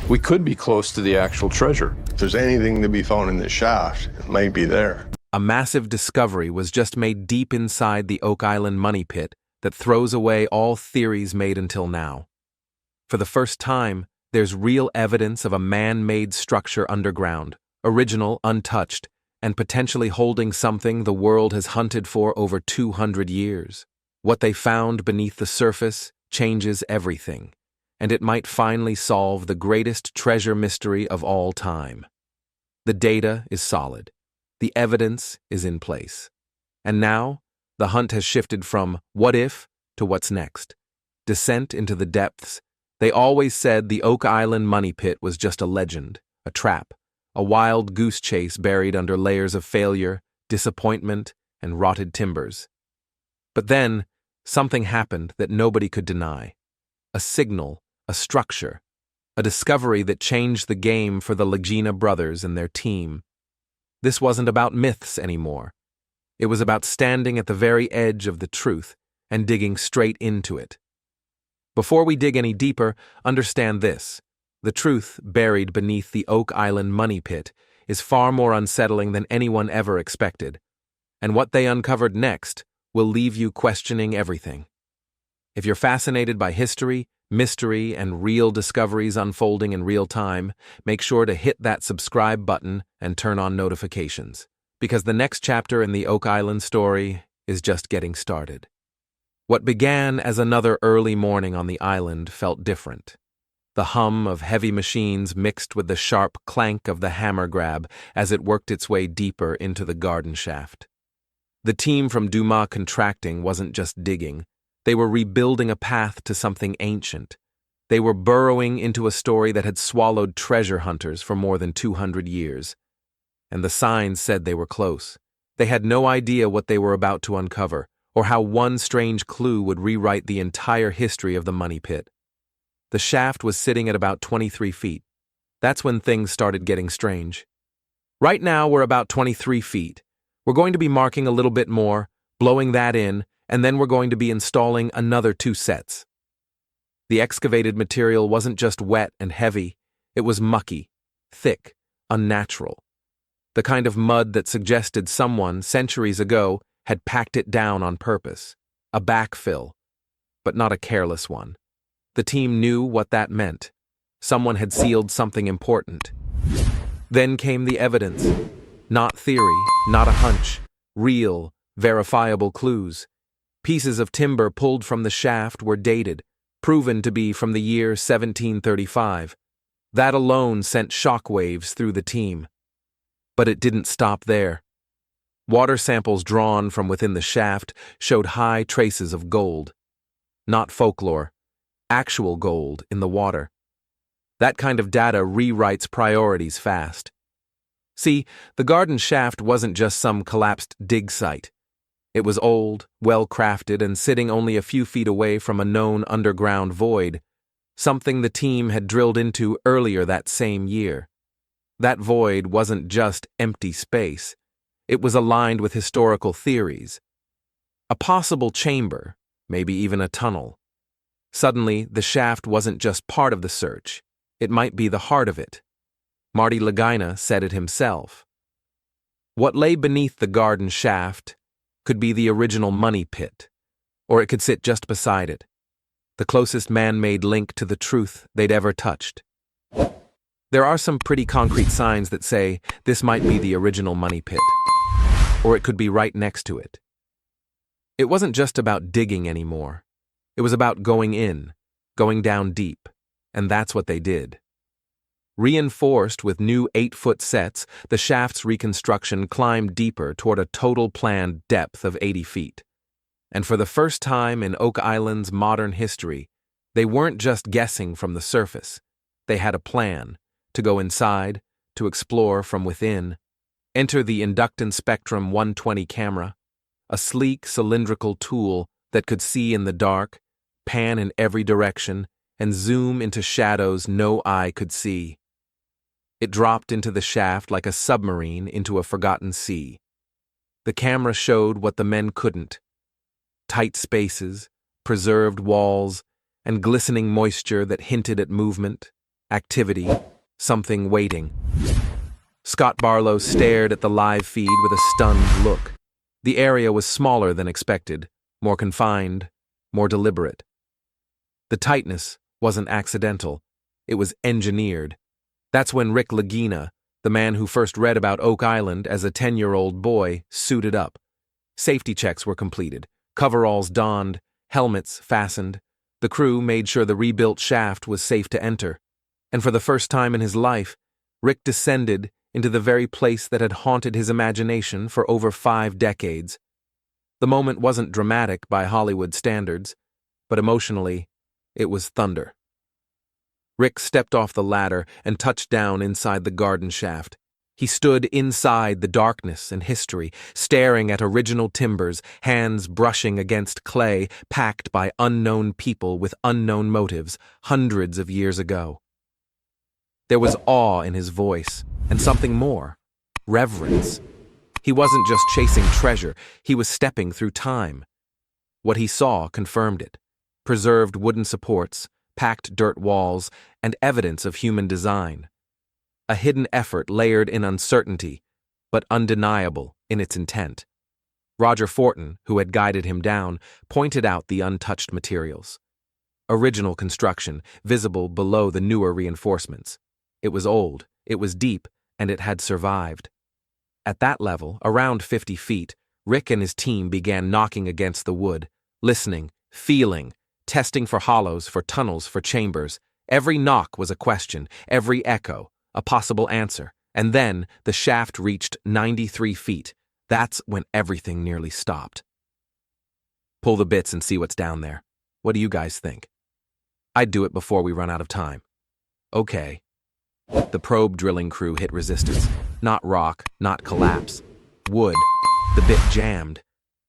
We could be close to the actual treasure. If there's anything to be found in the shaft, it might be there. A massive discovery was just made deep inside the Oak Island money pit that throws away all theories made until now. For the first time, there's real evidence of a man-made structure underground, original, untouched, and potentially holding something the world has hunted for over 200 years. What they found beneath the surface changes everything, and it might finally solve the greatest treasure mystery of all time. The data is solid. The evidence is in place. And now, the hunt has shifted from what if to what's next. Descent into the depths. They always said the Oak Island money pit was just a legend, a trap, a wild goose chase buried under layers of failure, disappointment, and rotted timbers. But then, something happened that nobody could deny. A signal, a structure, a discovery that changed the game for the Lagina brothers and their team. This wasn't about myths anymore. It was about standing at the very edge of the truth and digging straight into it. Before we dig any deeper, understand this. The truth buried beneath the Oak Island money pit is far more unsettling than anyone ever expected. And what they uncovered next will leave you questioning everything. If you're fascinated by history, mystery, and real discoveries unfolding in real time, make sure to hit that subscribe button and turn on notifications, because the next chapter in the Oak Island story is just getting started. What began as another early morning on the island felt different. The hum of heavy machines mixed with the sharp clank of the hammer grab as it worked its way deeper into the garden shaft. The team from Dumas Contracting wasn't just digging. They were rebuilding a path to something ancient. They were burrowing into a story that had swallowed treasure hunters for more than 200 years. And the signs said they were close. They had no idea what they were about to uncover, or how one strange clue would rewrite the entire history of the money pit. The shaft was sitting at about 23 feet. That's when things started getting strange. Right now, we're about 23 feet. We're going to be marking a little bit more, blowing that in, and then we're going to be installing another 2 sets. The excavated material wasn't just wet and heavy, it was mucky, thick, unnatural. The kind of mud that suggested someone, centuries ago, had packed it down on purpose. A backfill, but not a careless one. The team knew what that meant. Someone had sealed something important. Then came the evidence. Not theory, not a hunch. Real, verifiable clues. Pieces of timber pulled from the shaft were dated, proven to be from the year 1735. That alone sent shockwaves through the team. But it didn't stop there. Water samples drawn from within the shaft showed high traces of gold. Not folklore, actual gold in the water. That kind of data rewrites priorities fast. See, the garden shaft wasn't just some collapsed dig site. It was old, well-crafted, and sitting only a few feet away from a known underground void, something the team had drilled into earlier that same year. That void wasn't just empty space. It was aligned with historical theories. A possible chamber, maybe even a tunnel. Suddenly, the shaft wasn't just part of the search. It might be the heart of it. Marty Lagina said it himself. What lay beneath the garden shaft could be the original money pit, or it could sit just beside it, the closest man-made link to the truth they'd ever touched. There are some pretty concrete signs that say this might be the original money pit, or it could be right next to it. It wasn't just about digging anymore. It was about going in, going down deep, and that's what they did. Reinforced with new 8-foot sets, the shaft's reconstruction climbed deeper toward a total planned depth of 80 feet. And for the first time in Oak Island's modern history, they weren't just guessing from the surface. They had a plan to go inside, to explore from within. Enter the Inductance Spectrum 120 camera, a sleek cylindrical tool that could see in the dark, pan in every direction, and zoom into shadows no eye could see. It dropped into the shaft like a submarine into a forgotten sea. The camera showed what the men couldn't: tight spaces, preserved walls, and glistening moisture that hinted at movement. activity, something waiting. Scott Barlow stared at the live feed with a stunned look. The area was smaller than expected, more confined, more deliberate. The tightness wasn't accidental. It was engineered. That's when Rick Lagina, the man who first read about Oak Island as a 10-year-old boy, suited up. Safety checks were completed, coveralls donned, helmets fastened. The crew made sure the rebuilt shaft was safe to enter. And for the first time in his life, Rick descended into the very place that had haunted his imagination for over 5 decades. The moment wasn't dramatic by Hollywood standards, but emotionally, it was thunder. Rick stepped off the ladder and touched down inside the garden shaft. He stood inside the darkness and history, staring at original timbers, hands brushing against clay packed by unknown people with unknown motives, hundreds of years ago. There was awe in his voice, and something more, reverence. He wasn't just chasing treasure, he was stepping through time. What he saw confirmed it. Preserved wooden supports, packed dirt walls, and evidence of human design. A hidden effort layered in uncertainty, but undeniable in its intent. Roger Fortin, who had guided him down, pointed out the untouched materials. Original construction, visible below the newer reinforcements. It was old, it was deep, and it had survived. At that level, around 50 feet, Rick and his team began knocking against the wood, listening, feeling, testing for hollows, for tunnels, for chambers. Every knock was a question, every echo, a possible answer. And then the shaft reached 93 feet. That's when everything nearly stopped. Pull the bits and see what's down there. What do you guys think? I'd do it before we run out of time. Okay. The probe drilling crew hit resistance. Not rock, not collapse. Wood. The bit jammed.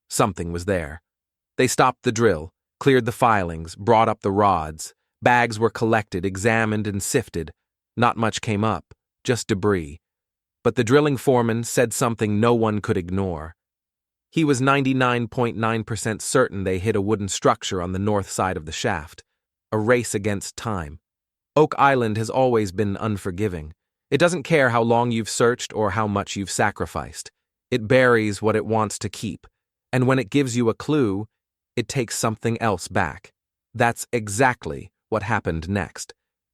Something was there. They stopped the drill, cleared the filings, brought up the rods. Bags were collected, examined, and sifted. Not much came up, just debris. But the drilling foreman said something no one could ignore. He was 99.9% certain they hit a wooden structure on the north side of the shaft. A race against time. Oak Island has always been unforgiving. It doesn't care how long you've searched or how much you've sacrificed. It buries what it wants to keep, and when it gives you a clue, it takes something else back. That's exactly what happened next.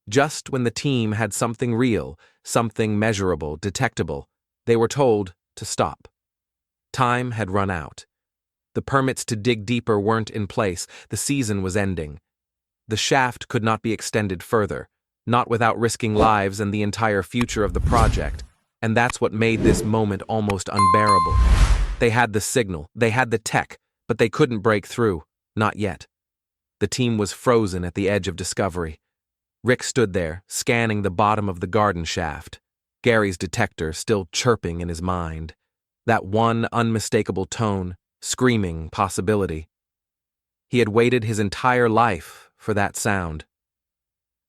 Just when the team had something real, something measurable, detectable, they were told to stop. Time had run out. The permits to dig deeper weren't in place. The season was ending. The shaft could not be extended further, not without risking lives and the entire future of the project, and that's what made this moment almost unbearable. They had the signal, they had the tech, but they couldn't break through, not yet. The team was frozen at the edge of discovery. Rick stood there, scanning the bottom of the garden shaft, Gary's detector still chirping in his mind. That one unmistakable tone, screaming possibility. He had waited his entire life for that sound.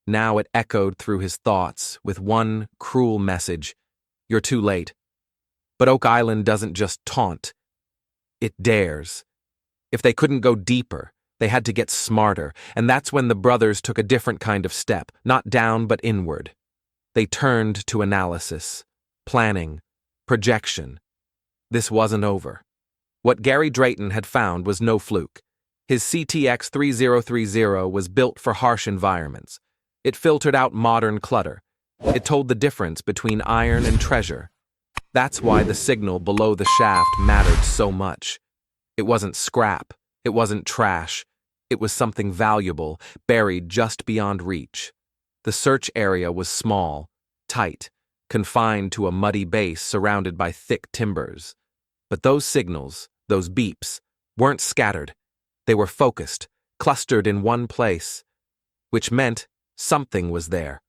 Now it echoed through his thoughts with one cruel message: you're too late. But Oak Island doesn't just taunt. It dares. If they couldn't go deeper, they had to get smarter, and that's when the brothers took a different kind of step, not down but inward. They turned to analysis, planning, projection. This wasn't over. What Gary Drayton had found was no fluke. His CTX 3030 was built for harsh environments. It filtered out modern clutter. It told the difference between iron and treasure. That's why the signal below the shaft mattered so much. It wasn't scrap. It wasn't trash. It was something valuable, buried just beyond reach. The search area was small, tight, confined to a muddy base surrounded by thick timbers. But those signals, those beeps, weren't scattered. They were focused, clustered in one place, which meant something was there.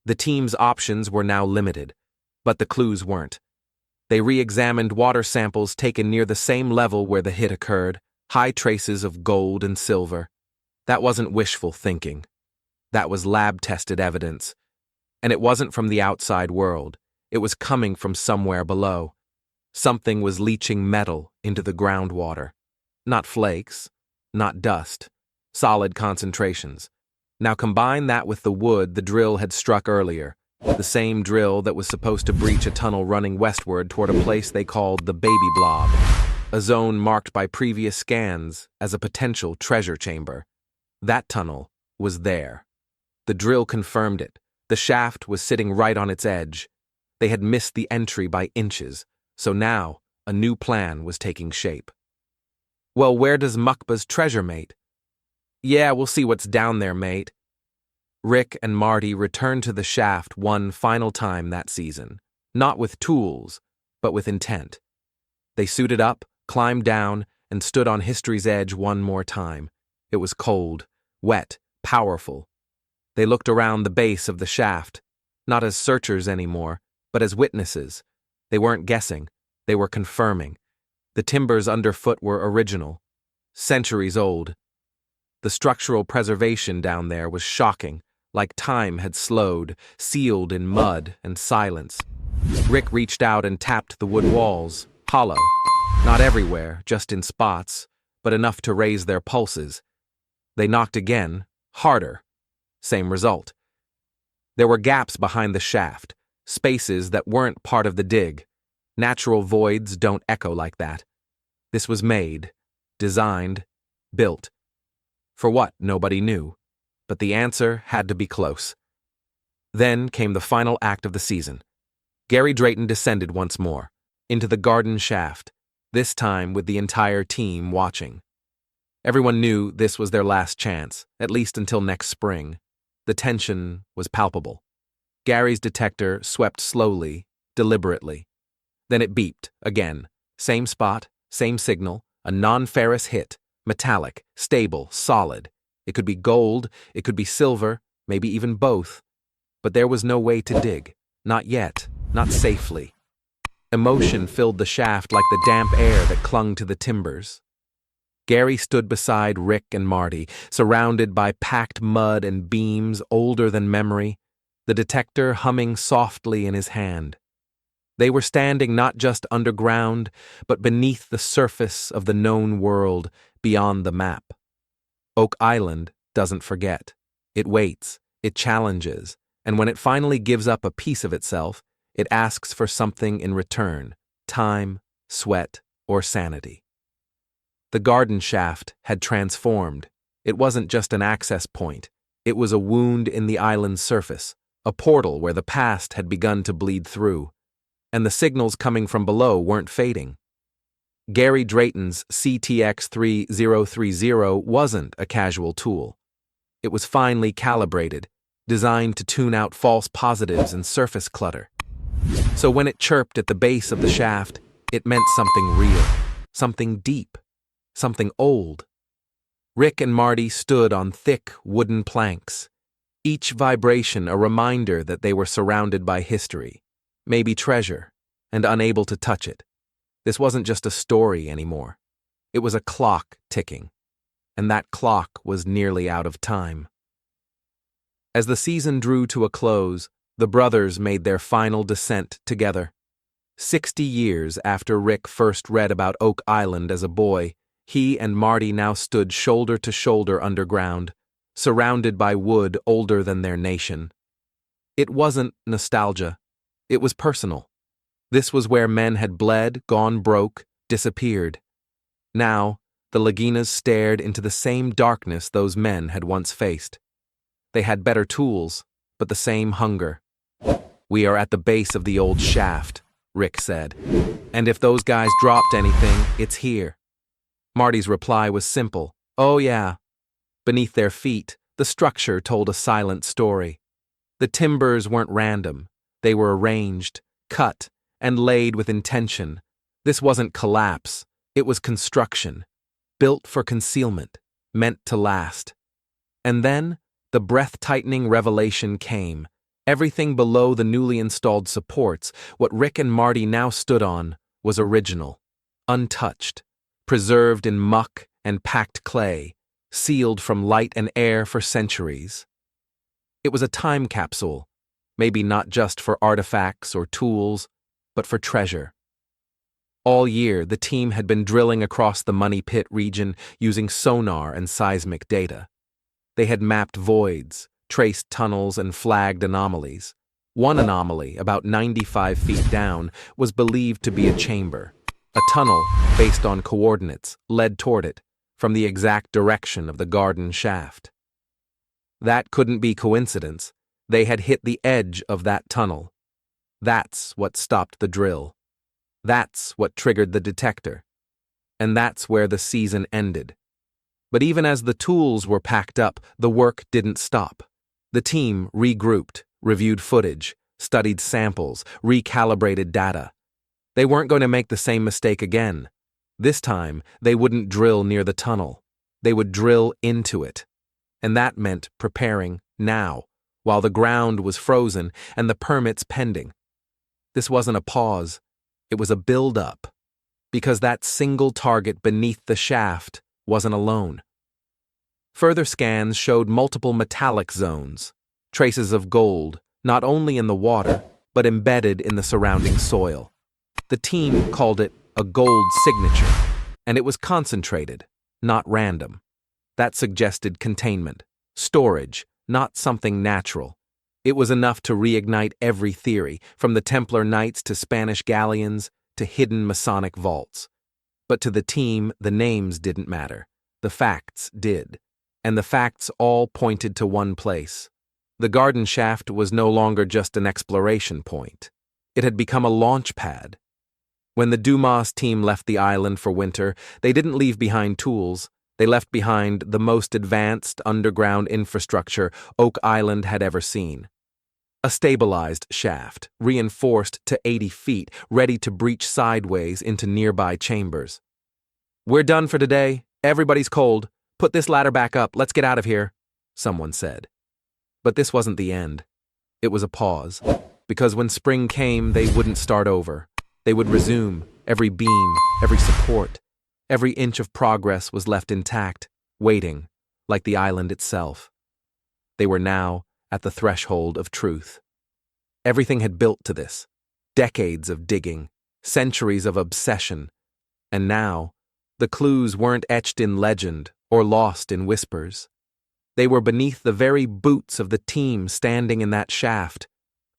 The team's options were now limited, but the clues weren't. They re-examined water samples taken near the same level where the hit occurred, high traces of gold and silver. That wasn't wishful thinking. That was lab-tested evidence. And it wasn't from the outside world. It was coming from somewhere below. Something was leaching metal into the groundwater. Not flakes, not dust, solid concentrations. Now combine that with the wood the drill had struck earlier, the same drill that was supposed to breach a tunnel running westward toward a place they called the Baby Blob, a zone marked by previous scans as a potential treasure chamber. That tunnel was there. The drill confirmed it. The shaft was sitting right on its edge. They had missed the entry by inches, so now a new plan was taking shape. Well, where does Mukba's treasure, mate? Yeah, we'll see what's down there, mate. Rick and Marty returned to the shaft one final time that season, not with tools, but with intent. They suited up, climbed down, and stood on history's edge one more time. It was cold, wet, powerful. They looked around the base of the shaft, not as searchers anymore, but as witnesses. They weren't guessing, they were confirming. The timbers underfoot were original, centuries old. The structural preservation down there was shocking, like time had slowed, sealed in mud and silence. Rick reached out and tapped the wood walls, hollow. Not everywhere, just in spots, but enough to raise their pulses. They knocked again, harder. Same result. There were gaps behind the shaft, spaces that weren't part of the dig. Natural voids don't echo like that. This was made, designed, built. For what, nobody knew, but the answer had to be close. Then came the final act of the season. Gary Drayton descended once more, into the garden shaft, this time with the entire team watching. Everyone knew this was their last chance, at least until next spring. The tension was palpable. Gary's detector swept slowly, deliberately. Then it beeped, again. Same spot, same signal, a non-ferrous hit, metallic, stable, solid. It could be gold, it could be silver, maybe even both. But there was no way to dig. Not yet, not safely. Emotion filled the shaft like the damp air that clung to the timbers. Gary stood beside Rick and Marty, surrounded by packed mud and beams older than memory, the detector humming softly in his hand. They were standing not just underground, but beneath the surface of the known world beyond the map. Oak Island doesn't forget. It waits, it challenges, and when it finally gives up a piece of itself, it asks for something in return: time, sweat, or sanity. The garden shaft had transformed. It wasn't just an access point. It was a wound in the island's surface, a portal where the past had begun to bleed through. And the signals coming from below weren't fading. Gary Drayton's CTX 3030 wasn't a casual tool. It was finely calibrated, designed to tune out false positives and surface clutter. So when it chirped at the base of the shaft, it meant something real, something deep, something old. Rick and Marty stood on thick wooden planks, each vibration a reminder that they were surrounded by history, maybe treasure, and unable to touch it. This wasn't just a story anymore. It was a clock ticking, and that clock was nearly out of time. As the season drew to a close, the brothers made their final descent together. 60 years after Rick first read about Oak Island as a boy, he and Marty now stood shoulder to shoulder underground, surrounded by wood older than their nation. It wasn't nostalgia. It was personal. This was where men had bled, gone broke, disappeared. Now, the Laginas stared into the same darkness those men had once faced. They had better tools, but the same hunger. "We are at the base of the old shaft," Rick said. "And if those guys dropped anything, it's here." Marty's reply was simple. "Oh yeah." Beneath their feet, the structure told a silent story. The timbers weren't random. They were arranged, cut, and laid with intention. This wasn't collapse. It was construction. Built for concealment. Meant to last. And then, the breath-tightening revelation came. Everything below the newly installed supports, what Rick and Marty now stood on, was original. Untouched. Preserved in muck and packed clay. Sealed from light and air for centuries. It was a time capsule. Maybe not just for artifacts or tools, but for treasure. All year, the team had been drilling across the Money Pit region using sonar and seismic data. They had mapped voids, traced tunnels, and flagged anomalies. One anomaly, about 95 feet down, was believed to be a chamber. A tunnel, based on coordinates, led toward it, from the exact direction of the garden shaft. That couldn't be coincidence. They had hit the edge of that tunnel. That's what stopped the drill. That's what triggered the detector. And that's where the season ended. But even as the tools were packed up, the work didn't stop. The team regrouped, reviewed footage, studied samples, recalibrated data. They weren't going to make the same mistake again. This time, they wouldn't drill near the tunnel. They would drill into it. And that meant preparing now, while the ground was frozen and the permits pending. This wasn't a pause. It was a build-up. Because that single target beneath the shaft wasn't alone. Further scans showed multiple metallic zones, traces of gold, not only in the water, but embedded in the surrounding soil. The team called it a gold signature, and it was concentrated, not random. That suggested containment, storage, not something natural. It was enough to reignite every theory, from the Templar Knights to Spanish galleons to hidden Masonic vaults. But to the team, the names didn't matter. The facts did. And the facts all pointed to one place. The garden shaft was no longer just an exploration point. It had become a launch pad. When the Dumas team left the island for winter, they didn't leave behind tools. They left behind the most advanced underground infrastructure Oak Island had ever seen. A stabilized shaft, reinforced to 80 feet, ready to breach sideways into nearby chambers. "We're done for today. Everybody's cold. Put this ladder back up. Let's get out of here," someone said. But this wasn't the end. It was a pause. Because when spring came, they wouldn't start over. They would resume. Every beam, every support, every inch of progress was left intact, waiting, like the island itself. They were now at the threshold of truth. Everything had built to this. Decades of digging, centuries of obsession. And now, the clues weren't etched in legend or lost in whispers. They were beneath the very boots of the team standing in that shaft,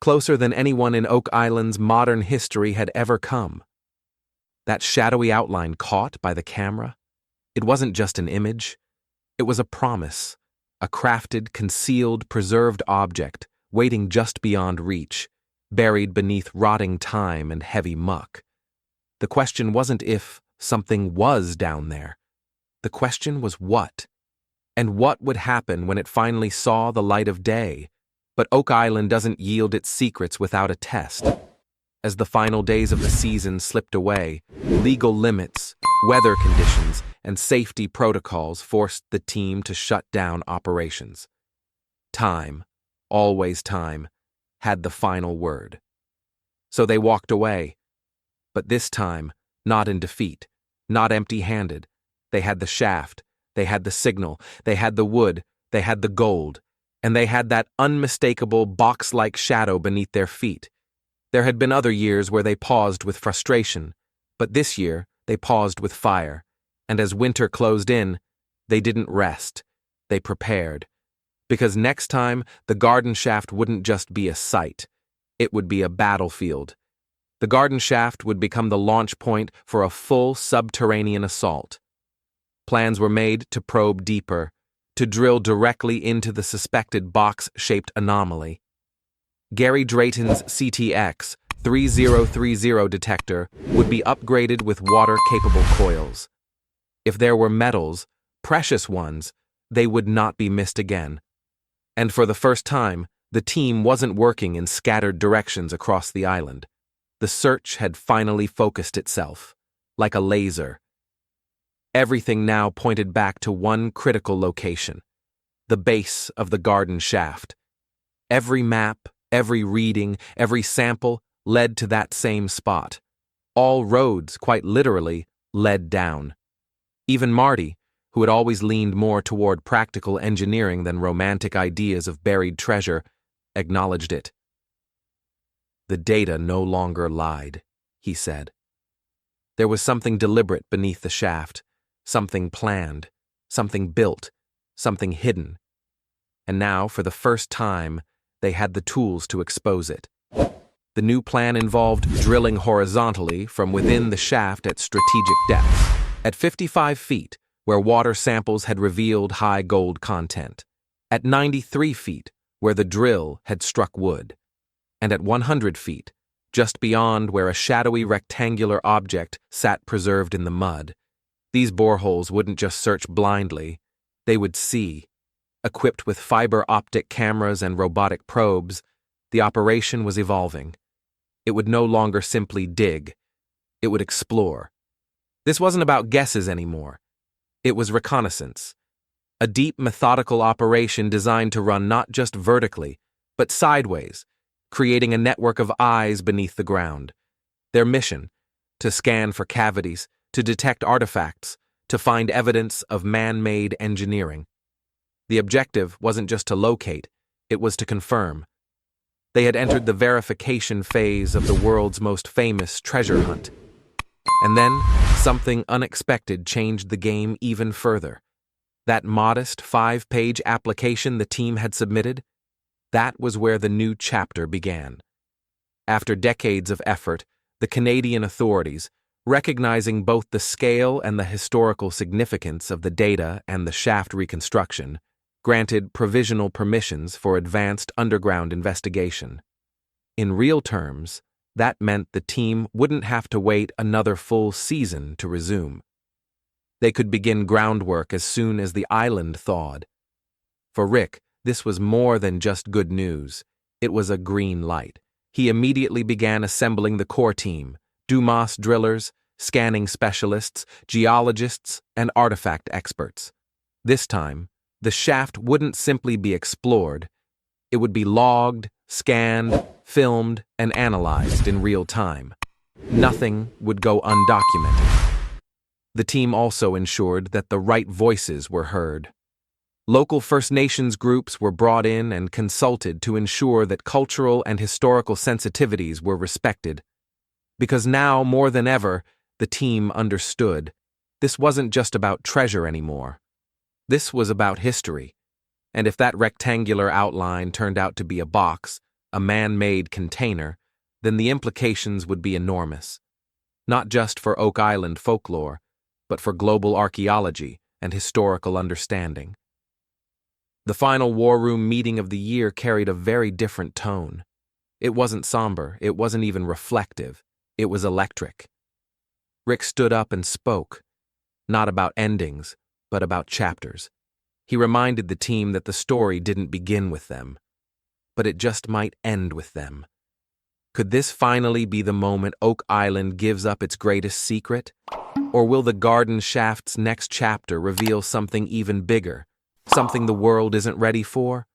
closer than anyone in Oak Island's modern history had ever come. That shadowy outline caught by the camera, it wasn't just an image. It was a promise, a crafted, concealed, preserved object waiting just beyond reach, buried beneath rotting time and heavy muck. The question wasn't if something was down there. The question was what? And what would happen when it finally saw the light of day? But Oak Island doesn't yield its secrets without a test. As the final days of the season slipped away, legal limits, weather conditions, and safety protocols forced the team to shut down operations. Time, always time, had the final word. So they walked away. But this time, not in defeat, not empty-handed. They had the shaft, they had the signal, they had the wood, they had the gold, and they had that unmistakable box-like shadow beneath their feet. There had been other years where they paused with frustration, but this year they paused with fire, and as winter closed in, they didn't rest. They prepared. Because next time, the garden shaft wouldn't just be a site. It would be a battlefield. The garden shaft would become the launch point for a full subterranean assault. Plans were made to probe deeper, to drill directly into the suspected box-shaped anomaly. Gary Drayton's CTX 3030 detector would be upgraded with water-capable coils. If there were metals, precious ones, they would not be missed again. And for the first time, the team wasn't working in scattered directions across the island. The search had finally focused itself, like a laser. Everything now pointed back to one critical location, the base of the garden shaft. Every map, every reading, every sample led to that same spot. All roads, quite literally, led down. Even Marty, who had always leaned more toward practical engineering than romantic ideas of buried treasure, acknowledged it. The data no longer lied, he said. There was something deliberate beneath the shaft, something planned, something built, something hidden, and now, for the first time, they had the tools to expose it. The new plan involved drilling horizontally from within the shaft at strategic depths, at 55 feet, where water samples had revealed high gold content, at 93 feet, where the drill had struck wood, and at 100 feet, just beyond where a shadowy rectangular object sat preserved in the mud. These boreholes wouldn't just search blindly, they would see. Equipped with fiber optic cameras and robotic probes, the operation was evolving. It would no longer simply dig, it would explore. This wasn't about guesses anymore. It was reconnaissance. A deep, methodical operation designed to run not just vertically, but sideways, creating a network of eyes beneath the ground. Their mission: to scan for cavities, to detect artifacts, to find evidence of man-made engineering. The objective wasn't just to locate, it was to confirm. They had entered the verification phase of the world's most famous treasure hunt. And then, something unexpected changed the game even further. That modest 5-page application the team had submitted, that was where the new chapter began. After decades of effort, the Canadian authorities, recognizing both the scale and the historical significance of the data and the shaft reconstruction, granted provisional permissions for advanced underground investigation. In real terms, that meant the team wouldn't have to wait another full season to resume. They could begin groundwork as soon as the island thawed. For Rick, this was more than just good news. It was a green light. He immediately began assembling the core team: Dumas drillers, scanning specialists, geologists, and artifact experts. This time, the shaft wouldn't simply be explored. It would be logged, scanned, filmed, and analyzed in real time. Nothing would go undocumented. The team also ensured that the right voices were heard. Local First Nations groups were brought in and consulted to ensure that cultural and historical sensitivities were respected. Because now, more than ever, the team understood. This wasn't just about treasure anymore. This was about history. And if that rectangular outline turned out to be a box, a man-made container, then the implications would be enormous. Not just for Oak Island folklore, but for global archaeology and historical understanding. The final war room meeting of the year carried a very different tone. It wasn't somber, it wasn't even reflective, it was electric. Rick stood up and spoke, not about endings, but about chapters. He reminded the team that the story didn't begin with them, but it just might end with them. Could this finally be the moment Oak Island gives up its greatest secret? Or will the garden shaft's next chapter reveal something even bigger, something the world isn't ready for?